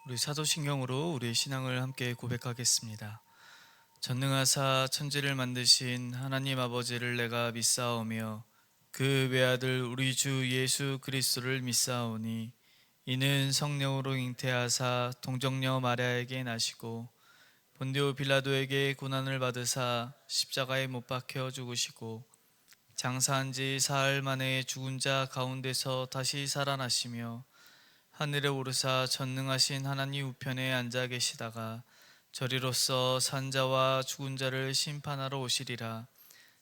우리 사도신경으로 우리의 신앙을 함께 고백하겠습니다. 전능하사 천지를 만드신 하나님 아버지를 내가 믿사오며 그 외아들 우리 주 예수 그리스도를 믿사오니 이는 성령으로 잉태하사 동정녀 마리아에게 나시고 본디오 빌라도에게 고난을 받으사 십자가에 못 박혀 죽으시고 장사한 지 사흘 만에 죽은 자 가운데서 다시 살아나시며 하늘에 오르사 전능하신 하나님 우편에 앉아 계시다가 저리로서 산자와 죽은 자를 심판하러 오시리라.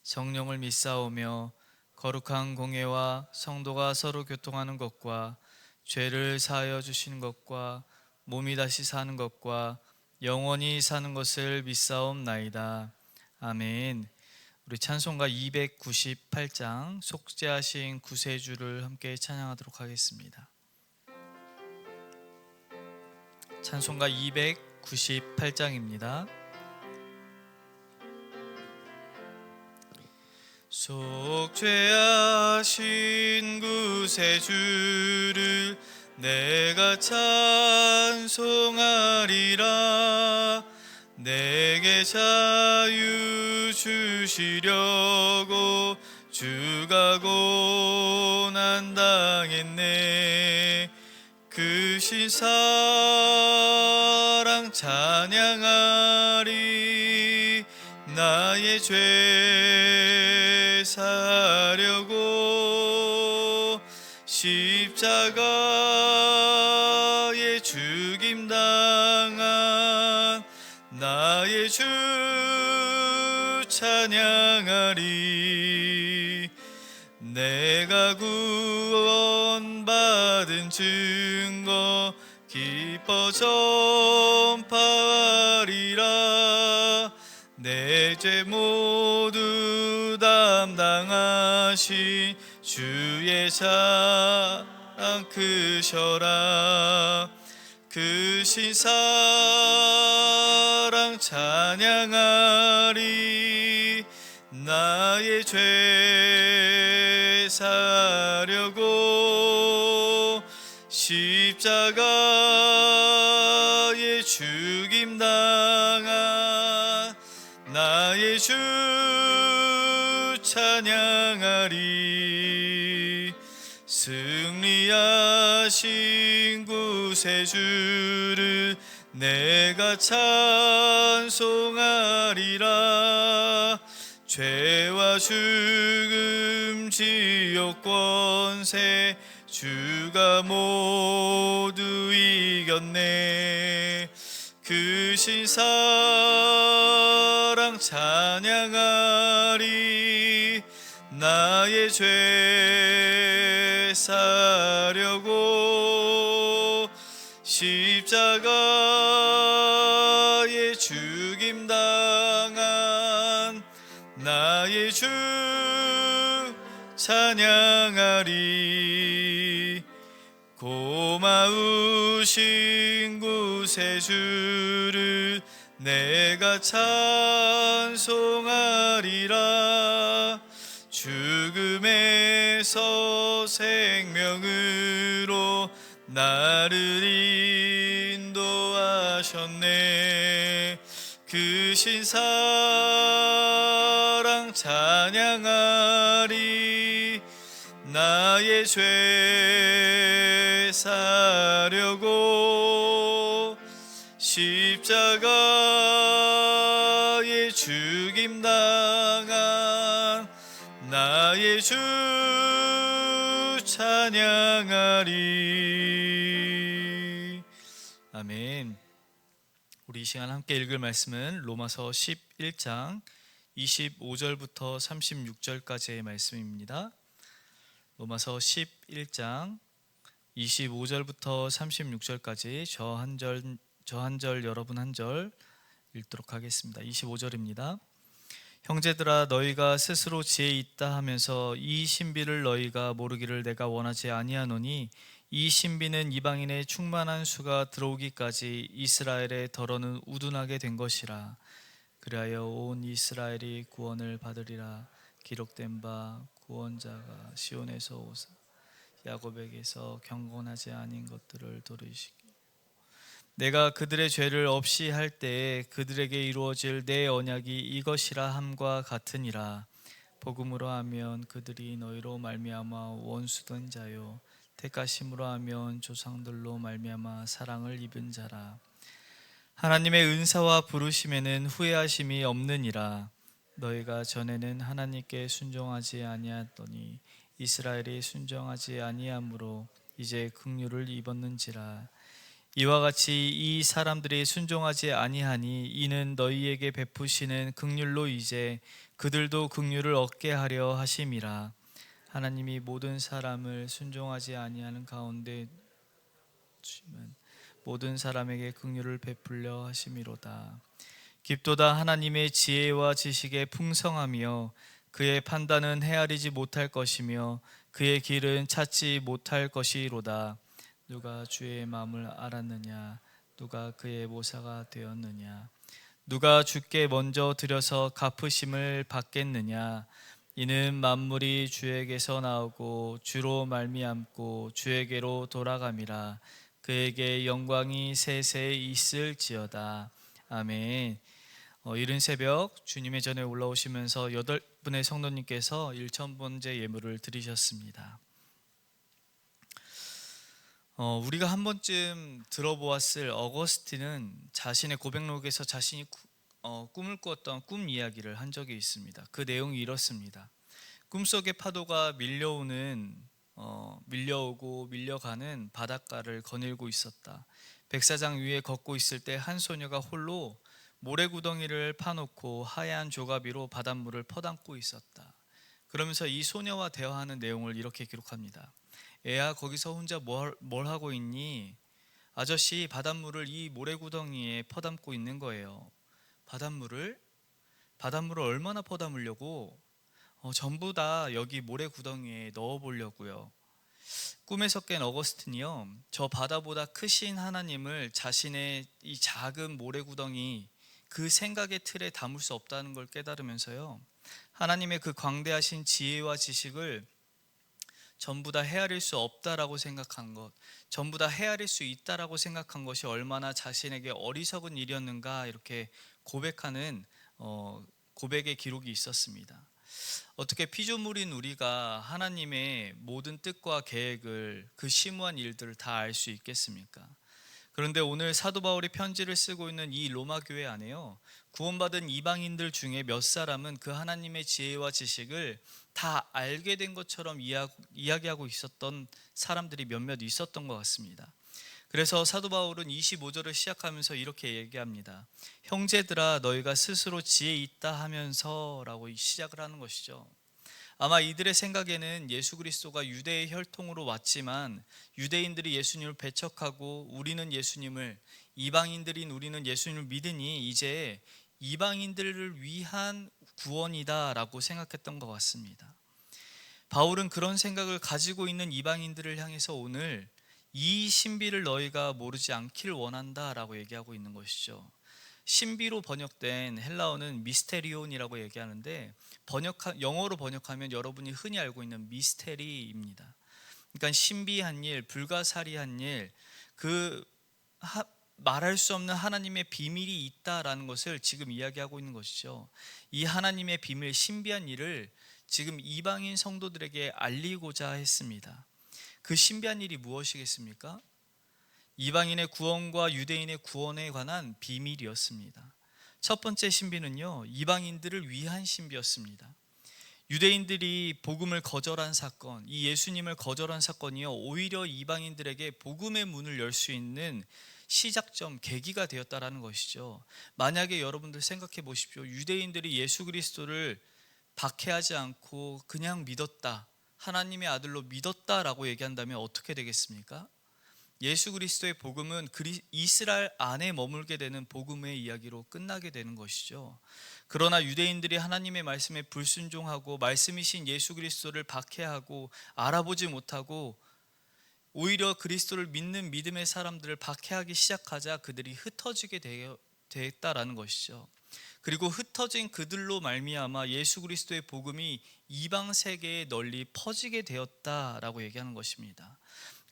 성령을 믿사오며 거룩한 공예와 성도가 서로 교통하는 것과 죄를 사하여 주시는 것과 몸이 다시 사는 것과 영원히 사는 것을 믿사옵나이다. 아멘. 우리 찬송가 298장 속죄하신 구세주를 함께 찬양하도록 하겠습니다. 찬송가 298장입니다. 속죄하신 구세주를 내가 찬송하리라. 내게 자유 주시려고 주가 고난 당했네. 그 신사랑 찬양하리. 나의 죄 사려고 십자가에 죽임당한 나의 주 찬양하리. 내가 구원받은 증거 기뻐 전파하리라. 내 죄 모두 담당하신 주의 사랑 크셔라. 그 신사랑 찬양하리. 나의 죄 사려고 십자가에 죽임당한 나의 주 찬양하리. 승리하신 구세주를 내가 찬송하리라. 죄와 죽음 지옥 권세 주가 모두 이겼네. 그 신사랑 찬양하리. 나의 죄 사려고 십자가에 죽임당한 나의 주 찬양하리. 고마우신 구세주를 내가 찬송하리라. 죽음에서 생명으로 나를 인도하셨네. 그 신사랑 찬양하리. 나의 죄 사려고 십자가에 죽임당한 나의 주 찬양하리. 아멘. 우리 이 시간 함께 읽을 말씀은 로마서 11장 25절부터 36절까지의 말씀입니다. 로마서 11장 25절부터 36절까지 저 한 절 여러분 한 절 읽도록 하겠습니다. 25절입니다. 형제들아, 너희가 스스로 지혜 있다 하면서 이 신비를 너희가 모르기를 내가 원하지 아니하노니 이 신비는 이방인의 충만한 수가 들어오기까지 이스라엘의 덜어는 우둔하게 된 것이라. 그리하여 온 이스라엘이 구원을 받으리라. 기록된 바 구원자가 시온에서 오사 야곱에게서 경건하지 아닌 것들을 돌이시기 내가 그들의 죄를 없이 할 때에 그들에게 이루어질 내 언약이 이것이라 함과 같으니라. 복음으로 하면 그들이 너희로 말미암아 원수된 자요 택하심으로 하면 조상들로 말미암아 사랑을 입은 자라. 하나님의 은사와 부르심에는 후회하심이 없느니라. 너희가 전에는 하나님께 순종하지 아니하더니 이스라엘이 순종하지 아니함으로 이제 긍휼을 입었는지라. 이와 같이 이 사람들이 순종하지 아니하니 이는 너희에게 베푸시는 긍휼로 이제 그들도 긍휼을 얻게 하려 하심이라. 하나님이 모든 사람을 순종하지 아니하는 가운데 주시면 모든 사람에게 긍휼을 베풀려 하심이로다. 깊도다 하나님의 지혜와 지식의 풍성하며 그의 판단은 헤아리지 못할 것이며 그의 길은 찾지 못할 것이로다. 누가 주의 마음을 알았느냐? 누가 그의 모사가 되었느냐? 누가 주께 먼저 드려서 갚으심을 받겠느냐? 이는 만물이 주에게서 나오고 주로 말미암고 주에게로 돌아감이라. 그에게 영광이 세세 있을지어다. 아멘. 이른 새벽 주님의 전에 올라오시면서 8분의 성도님께서 1000번째 예물을 드리셨습니다. 우리가 한 번쯤 들어보았을 어거스틴은 자신의 고백록에서 자신이 꿈을 꾸었던 꿈 이야기를 한 적이 있습니다. 그 내용이 이렇습니다. 꿈속의 파도가 밀려오고 밀려가는 바닷가를 거닐고 있었다. 백사장 위에 걷고 있을 때 한 소녀가 홀로 모래구덩이를 파놓고 하얀 조가비로 바닷물을 퍼담고 있었다. 그러면서 이 소녀와 대화하는 내용을 이렇게 기록합니다. 애야, 거기서 혼자 뭘 하고 있니? 아저씨, 바닷물을 이 모래구덩이에 퍼담고 있는 거예요. 바닷물을 얼마나 퍼담으려고? 전부 다 여기 모래구덩이에 넣어보려고요. 꿈에서 깬 어거스틴이요, 저 바다보다 크신 하나님을 자신의 이 작은 모래구덩이 그 생각의 틀에 담을 수 없다는 걸 깨달으면서요, 하나님의 그 광대하신 지혜와 지식을 전부 다 헤아릴 수 없다라고 생각한 것, 전부 다 헤아릴 수 있다라고 생각한 것이 얼마나 자신에게 어리석은 일이었는가, 이렇게 고백하는 고백의 기록이 있었습니다. 어떻게 피조물인 우리가 하나님의 모든 뜻과 계획을, 그 심오한 일들을 다 알 수 있겠습니까? 그런데 오늘 사도 바울이 편지를 쓰고 있는 이 로마 교회 안에요, 구원받은 이방인들 중에 몇 사람은 그 하나님의 지혜와 지식을 다 알게 된 것처럼 이야기하고 있었던 사람들이 몇몇 있었던 것 같습니다. 그래서 사도 바울은 25절을 시작하면서 이렇게 얘기합니다. 형제들아, 너희가 스스로 지혜 있다 하면서 라고 시작을 하는 것이죠. 아마 이들의 생각에는 예수 그리스도가 유대의 혈통으로 왔지만 유대인들이 예수님을 배척하고 이방인들인 우리는 예수님을 믿으니 이제 이방인들을 위한 구원이다 라고 생각했던 것 같습니다. 바울은 그런 생각을 가지고 있는 이방인들을 향해서 오늘 이 신비를 너희가 모르지 않기를 원한다 라고 얘기하고 있는 것이죠. 신비로 번역된 헬라어는 미스테리온이라고 얘기하는데, 영어로 번역하면 여러분이 흔히 알고 있는 미스테리입니다. 그러니까 신비한 일, 불가사리한 일, 말할 수 없는 하나님의 비밀이 있다라는 것을 지금 이야기하고 있는 것이죠. 이 하나님의 비밀, 신비한 일을 지금 이방인 성도들에게 알리고자 했습니다. 그 신비한 일이 무엇이겠습니까? 이방인의 구원과 유대인의 구원에 관한 비밀이었습니다. 첫 번째 신비는요, 이방인들을 위한 신비였습니다. 유대인들이 복음을 거절한 사건, 이 예수님을 거절한 사건이요, 오히려 이방인들에게 복음의 문을 열 수 있는 시작점, 계기가 되었다라는 것이죠. 만약에 여러분들 생각해 보십시오. 유대인들이 예수 그리스도를 박해하지 않고 그냥 믿었다, 하나님의 아들로 믿었다라고 얘기한다면 어떻게 되겠습니까? 예수 그리스도의 복음은 이스라엘 안에 머물게 되는 복음의 이야기로 끝나게 되는 것이죠. 그러나 유대인들이 하나님의 말씀에 불순종하고 말씀이신 예수 그리스도를 박해하고 알아보지 못하고 오히려 그리스도를 믿는 믿음의 사람들을 박해하기 시작하자 그들이 흩어지게 됐다라는 것이죠. 그리고 흩어진 그들로 말미암아 예수 그리스도의 복음이 이방 세계에 널리 퍼지게 되었다라고 얘기하는 것입니다.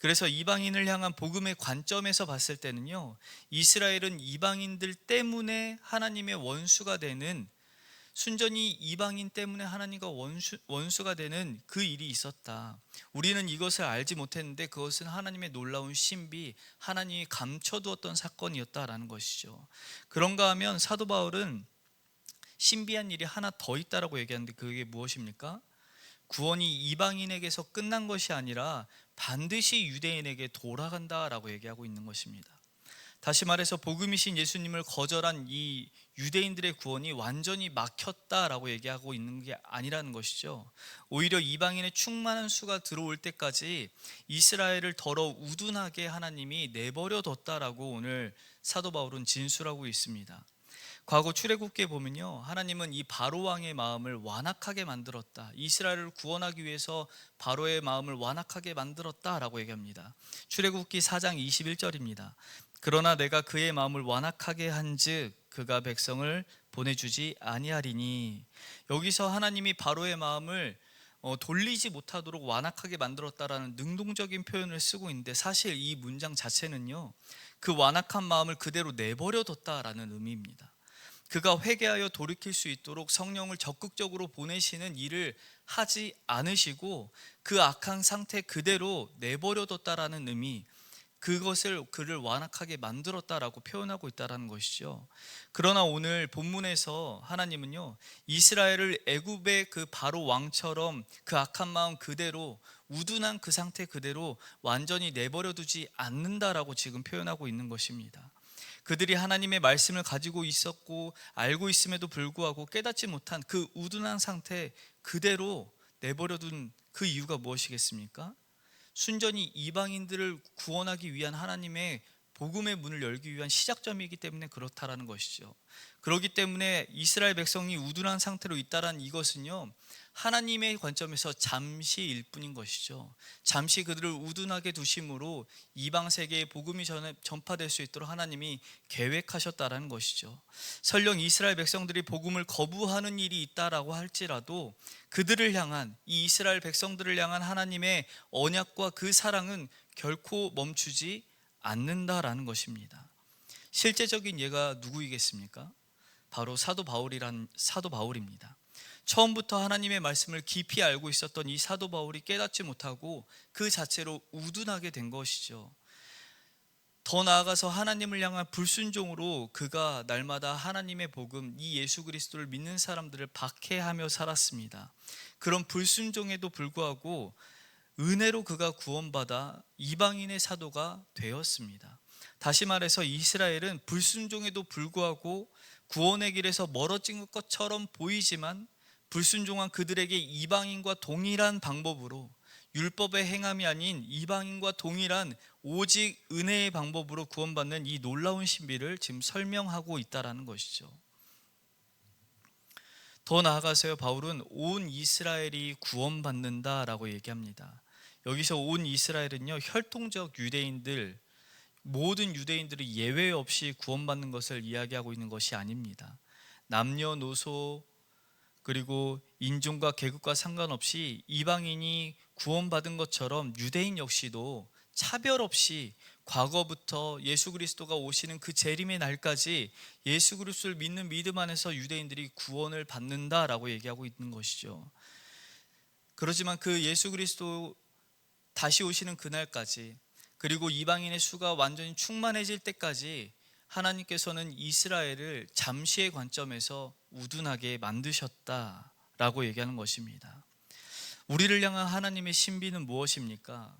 그래서 이방인을 향한 복음의 관점에서 봤을 때는요, 이스라엘은 이방인들 때문에 하나님의 원수가 되는, 순전히 이방인 때문에 하나님과 원수가 되는 그 일이 있었다. 우리는 이것을 알지 못했는데 그것은 하나님의 놀라운 신비, 하나님이 감춰두었던 사건이었다라는 것이죠. 그런가 하면 사도 바울은 신비한 일이 하나 더 있다라고 얘기하는데 그게 무엇입니까? 구원이 이방인에게서 끝난 것이 아니라 반드시 유대인에게 돌아간다라고 얘기하고 있는 것입니다. 다시 말해서 복음이신 예수님을 거절한 이 유대인들의 구원이 완전히 막혔다라고 얘기하고 있는 게 아니라는 것이죠. 오히려 이방인의 충만한 수가 들어올 때까지 이스라엘을 더러 우둔하게 하나님이 내버려 뒀다라고 오늘 사도 바울은 진술하고 있습니다. 과거 출애굽기에 보면요, 하나님은 이 바로 왕의 마음을 완악하게 만들었다, 이스라엘을 구원하기 위해서 바로의 마음을 완악하게 만들었다라고 얘기합니다. 출애굽기 4장 21절입니다. 그러나 내가 그의 마음을 완악하게 한즉 그가 백성을 보내주지 아니하리니. 여기서 하나님이 바로의 마음을 돌리지 못하도록 완악하게 만들었다라는 능동적인 표현을 쓰고 있는데, 사실 이 문장 자체는요, 그 완악한 마음을 그대로 내버려뒀다라는 의미입니다. 그가 회개하여 돌이킬 수 있도록 성령을 적극적으로 보내시는 일을 하지 않으시고 그 악한 상태 그대로 내버려뒀다라는 의미, 그것을 그를 완악하게 만들었다라고 표현하고 있다라는 것이죠. 그러나 오늘 본문에서 하나님은요, 이스라엘을 애굽의 그 바로 왕처럼 그 악한 마음 그대로, 우둔한 그 상태 그대로 완전히 내버려두지 않는다라고 지금 표현하고 있는 것입니다. 그들이 하나님의 말씀을 가지고 있었고 알고 있음에도 불구하고 깨닫지 못한 그 우둔한 상태 그대로 내버려둔 그 이유가 무엇이겠습니까? 순전히 이방인들을 구원하기 위한 하나님의 복음의 문을 열기 위한 시작점이기 때문에 그렇다라는 것이죠. 그렇기 때문에 이스라엘 백성이 우둔한 상태로 있다란 이것은요, 하나님의 관점에서 잠시일 뿐인 것이죠. 잠시 그들을 우둔하게 두심으로 이방 세계에 복음이 전파될 수 있도록 하나님이 계획하셨다라는 것이죠. 설령 이스라엘 백성들이 복음을 거부하는 일이 있다라고 할지라도 그들을 향한, 이 이스라엘 백성들을 향한 하나님의 언약과 그 사랑은 결코 멈추지 않는다라는 것입니다. 실제적인 예가 누구이겠습니까? 바로 사도 바울입니다. 처음부터 하나님의 말씀을 깊이 알고 있었던 이 사도 바울이 깨닫지 못하고 그 자체로 우둔하게 된 것이죠. 더 나아가서 하나님을 향한 불순종으로 그가 날마다 하나님의 복음, 이 예수 그리스도를 믿는 사람들을 박해하며 살았습니다. 그런 불순종에도 불구하고 은혜로 그가 구원받아 이방인의 사도가 되었습니다. 다시 말해서 이스라엘은 불순종에도 불구하고 구원의 길에서 멀어진 것처럼 보이지만 불순종한 그들에게 이방인과 동일한 방법으로, 율법의 행함이 아닌 이방인과 동일한 오직 은혜의 방법으로 구원받는 이 놀라운 신비를 지금 설명하고 있다는 것이죠. 더 나아가서요, 바울은 온 이스라엘이 구원받는다라고 얘기합니다. 여기서 온 이스라엘은요, 혈통적 유대인들, 모든 유대인들이 예외 없이 구원받는 것을 이야기하고 있는 것이 아닙니다. 남녀노소 그리고 인종과 계급과 상관없이 이방인이 구원받은 것처럼 유대인 역시도 차별 없이 과거부터 예수 그리스도가 오시는 그 재림의 날까지 예수 그리스도를 믿는 믿음 안에서 유대인들이 구원을 받는다라고 얘기하고 있는 것이죠. 그렇지만 그 예수 그리스도 다시 오시는 그날까지, 그리고 이방인의 수가 완전히 충만해질 때까지 하나님께서는 이스라엘을 잠시의 관점에서 우둔하게 만드셨다라고 얘기하는 것입니다. 우리를 향한 하나님의 신비는 무엇입니까?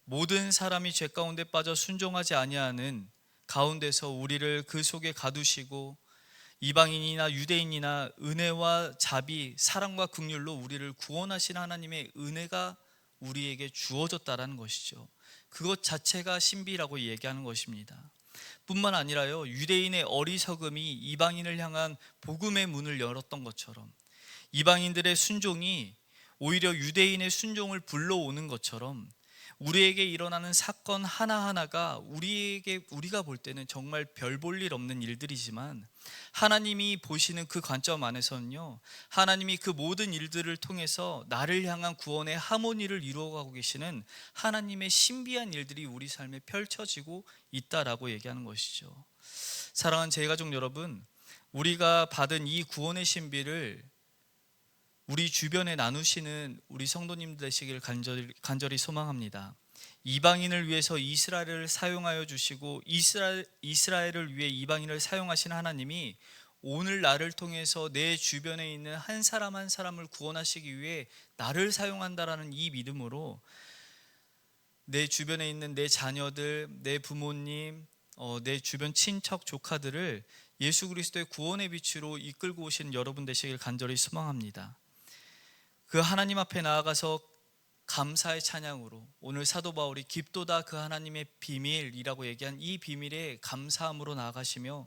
모든 사람이 죄 가운데 빠져 순종하지 아니하는 가운데서 우리를 그 속에 가두시고 이방인이나 유대인이나 은혜와 자비, 사랑과 긍휼로 우리를 구원하신 하나님의 은혜가 우리에게 주어졌다라는 것이죠. 그것 자체가 신비라고 얘기하는 것입니다. 뿐만 아니라요, 유대인의 어리석음이 이방인을 향한 복음의 문을 열었던 것처럼, 이방인들의 순종이 오히려 유대인의 순종을 불러오는 것처럼, 우리에게 일어나는 사건 하나하나가 우리가 볼 때는 정말 별 볼 일 없는 일들이지만 하나님이 보시는 그 관점 안에서는요, 하나님이 그 모든 일들을 통해서 나를 향한 구원의 하모니를 이루어가고 계시는 하나님의 신비한 일들이 우리 삶에 펼쳐지고 있다라고 얘기하는 것이죠. 사랑하는 제가족 여러분, 우리가 받은 이 구원의 신비를 우리 주변에 나누시는 우리 성도님들 되시길 간절히 소망합니다. 이방인을 위해서 이스라엘을 사용하여 주시고 이스라엘을 위해 이방인을 사용하신 하나님이 오늘 나를 통해서 내 주변에 있는 한 사람 한 사람을 구원하시기 위해 나를 사용한다라는 이 믿음으로 내 주변에 있는 내 자녀들, 내 부모님, 내 주변 친척 조카들을 예수 그리스도의 구원의 빛으로 이끌고 오시는 여러분 되시길 간절히 소망합니다. 그 하나님 앞에 나아가서 감사의 찬양으로, 오늘 사도 바울이 깊도다 그 하나님의 비밀이라고 얘기한 이 비밀에 감사함으로 나아가시며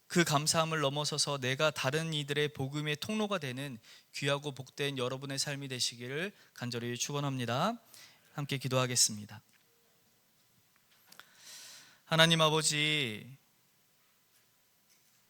그 감사함을 넘어서서 내가 다른 이들의 복음의 통로가 되는 귀하고 복된 여러분의 삶이 되시기를 간절히 축원합니다. 함께 기도하겠습니다. 하나님 아버지,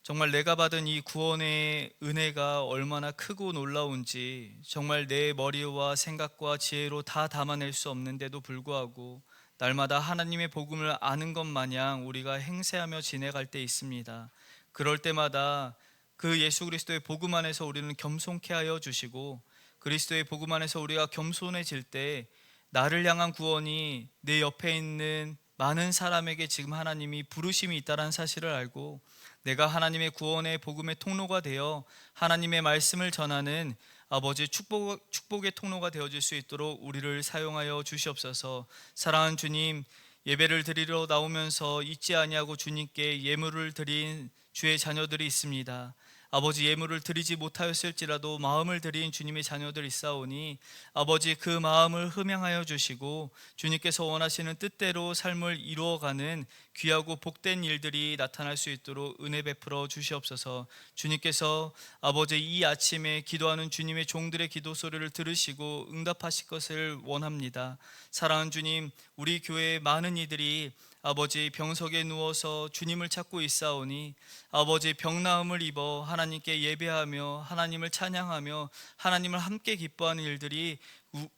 정말 내가 받은 이 구원의 은혜가 얼마나 크고 놀라운지 정말 내 머리와 생각과 지혜로 다 담아낼 수 없는데도 불구하고 날마다 하나님의 복음을 아는 것 마냥 우리가 행세하며 지내갈 때 있습니다. 그럴 때마다 그 예수 그리스도의 복음 안에서 우리는 겸손케 하여 주시고, 그리스도의 복음 안에서 우리가 겸손해질 때 나를 향한 구원이 내 옆에 있는 많은 사람에게 지금 하나님이 부르심이 있다는 사실을 알고 내가 하나님의 구원의 복음의 통로가 되어 하나님의 말씀을 전하는 아버지 축복의 통로가 되어질 수 있도록 우리를 사용하여 주시옵소서. 사랑하는 주님, 예배를 드리러 나오면서 잊지 아니하고 주님께 예물을 드린 주의 자녀들이 있습니다. 아버지, 예물을 드리지 못하였을지라도 마음을 드린 주님의 자녀들이 있사오니 아버지, 그 마음을 흠양하여 주시고 주님께서 원하시는 뜻대로 삶을 이루어가는 귀하고 복된 일들이 나타날 수 있도록 은혜 베풀어 주시옵소서. 주님께서 아버지 이 아침에 기도하는 주님의 종들의 기도 소리를 들으시고 응답하실 것을 원합니다. 사랑하는 주님, 우리 교회의 많은 이들이 아버지 병석에 누워서 주님을 찾고 있사오니 아버지 병나음을 입어 하나님께 예배하며 하나님을 찬양하며 하나님을 함께 기뻐하는 일들이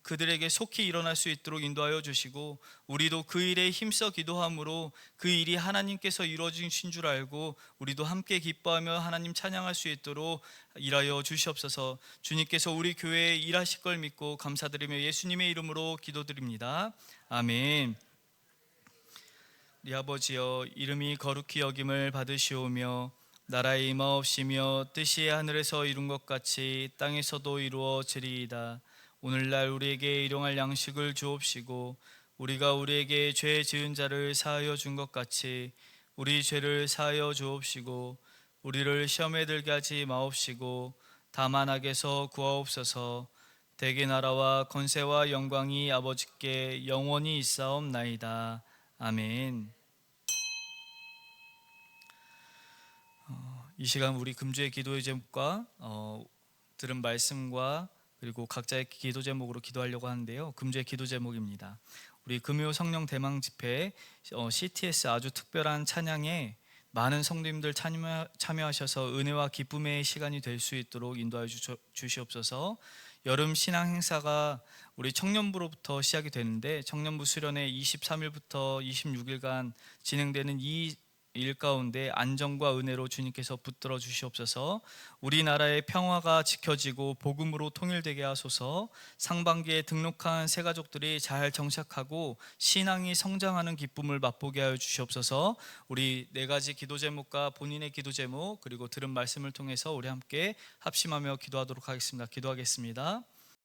그들에게 속히 일어날 수 있도록 인도하여 주시고, 우리도 그 일에 힘써 기도함으로 그 일이 하나님께서 이루어지신 줄 알고 우리도 함께 기뻐하며 하나님 찬양할 수 있도록 일하여 주시옵소서. 주님께서 우리 교회에 일하실 걸 믿고 감사드리며 예수님의 이름으로 기도드립니다. 아멘. 우리 아버지여, 이름이 거룩히 여김을 받으시오며 나라의 임하옵시며 뜻이 하늘에서 이룬 것 같이 땅에서도 이루어지리이다. 오늘날 우리에게 일용할 양식을 주옵시고 우리가 우리에게 죄 지은 자를 사하여 준 것 같이 우리 죄를 사하여 주옵시고 우리를 시험에 들게 하지 마옵시고 다만 악에서 구하옵소서. 대개 나라와 권세와 영광이 아버지께 영원히 있사옵나이다. 아멘. 이 시간 우리 금주의 기도의 제목과 들은 말씀과 그리고 각자의 기도 제목으로 기도하려고 하는데요. 금주의 기도 제목입니다. 우리 금요 성령 대망 집회 CTS 아주 특별한 찬양에 많은 성도님들 참여하셔서 은혜와 기쁨의 시간이 될 수 있도록 인도하여 주시옵소서. 여름 신앙 행사가 우리 청년부로부터 시작이 되는데 청년부 수련회 23일부터 26일간 진행되는 이 일 가운데 안정과 은혜로 주님께서 붙들어 주시옵소서. 우리나라의 평화가 지켜지고 복음으로 통일되게 하소서. 상반기에 등록한 새 가족들이 잘 정착하고 신앙이 성장하는 기쁨을 맛보게 하여 주시옵소서. 우리 네 가지 기도 제목과 본인의 기도 제목 그리고 들은 말씀을 통해서 우리 함께 합심하며 기도하도록 하겠습니다. 기도하겠습니다.